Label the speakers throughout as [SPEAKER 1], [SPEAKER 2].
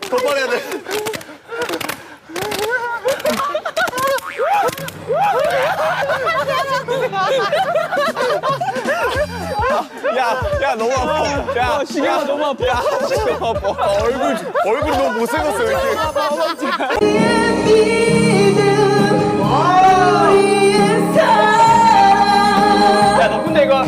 [SPEAKER 1] 더 빨리 해야 돼. 야, 너무 아파. 야, 시계가 너무 아파. 야, 시계가 아파. 얼굴 너무 못생겼어, 이렇게. 야, 너 근데 이거.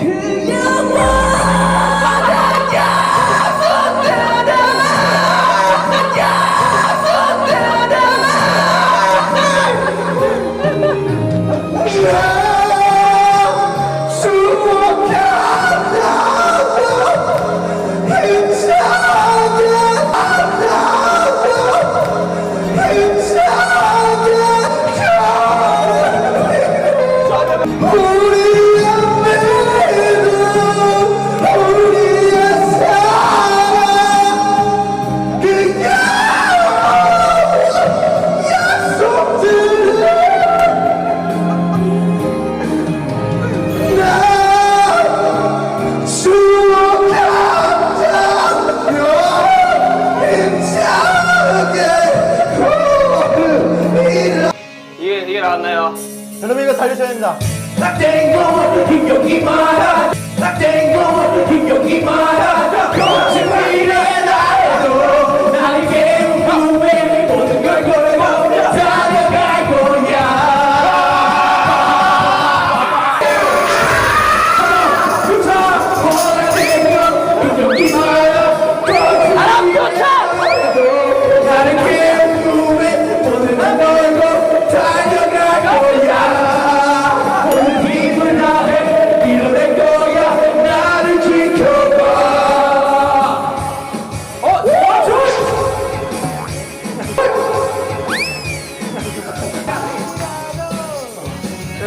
[SPEAKER 1] 이게 나왔나요?
[SPEAKER 2] 여러분 이거 살려줘야 됩니다.
[SPEAKER 3] 낙댕고 힘겹기 마라 낙댕고 힘겹기 마라 거짓말이래 나도 나를 깨우에 모든 걸 걸고 달려갈 거야 힘겹기 마라 거짓말이래 나도 나를 깨우에 모든 걸 걸고 달려갈 거야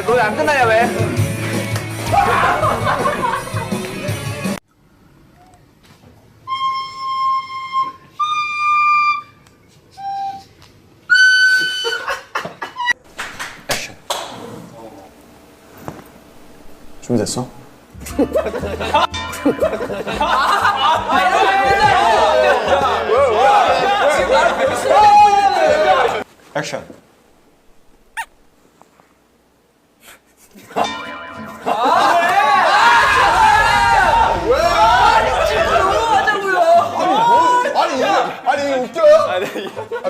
[SPEAKER 1] 노래 안 끝나냐, 왜? 액션. 준비됐어? 액션. 아니 이게 웃겨요?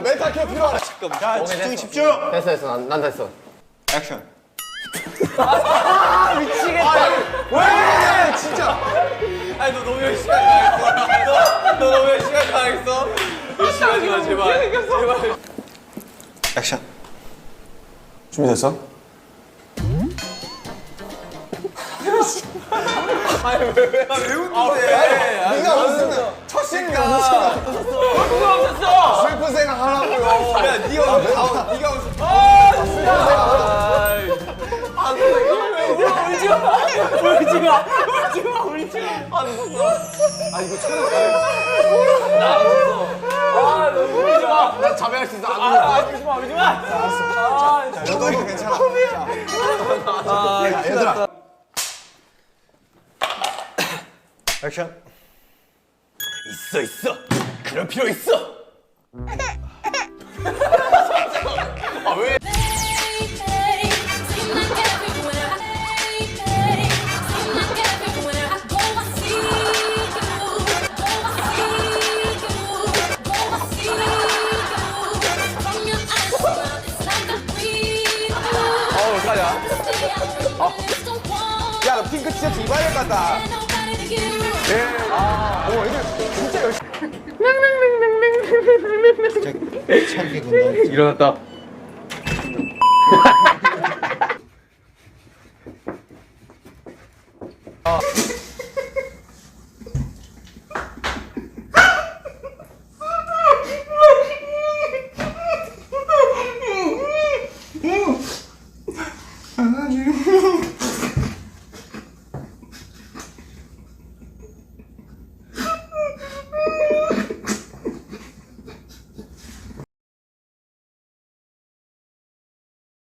[SPEAKER 1] 멘탈 케어 필요하네. 잠깐만. 집중.
[SPEAKER 2] 됐어. 난 됐어.
[SPEAKER 1] 액션. 미치겠다. 왜? 진짜. 아니 너 너무 열심히 하지 너 너무 열심히 하지 말겠어. 열심히 하지 마 제발. 액션. 준비됐어? 아니 왜 웃는데? 네가 웃으면 첫 씬이야. 누가 웃었어? 슬픈 생각 하라고요. 야 네가 웃어. 네가 웃어. 슬픈 생각 하라고. 울지 마. 안 웃었어. 아 이거 처음 잘해. 나안 웃었어. 너무 울지 마. 나 자백할 수 있어. 안 웃었어. 울지 마. 알았어. 자, 너도 괜찮아. 자, 얘들아. 액션. 있어. 그럴 필요 있어. 아 왜? 야, 너 핑크 티셔츠 입어야 될 것 같다. 이게 진짜 열심히.
[SPEAKER 2] 일어났다.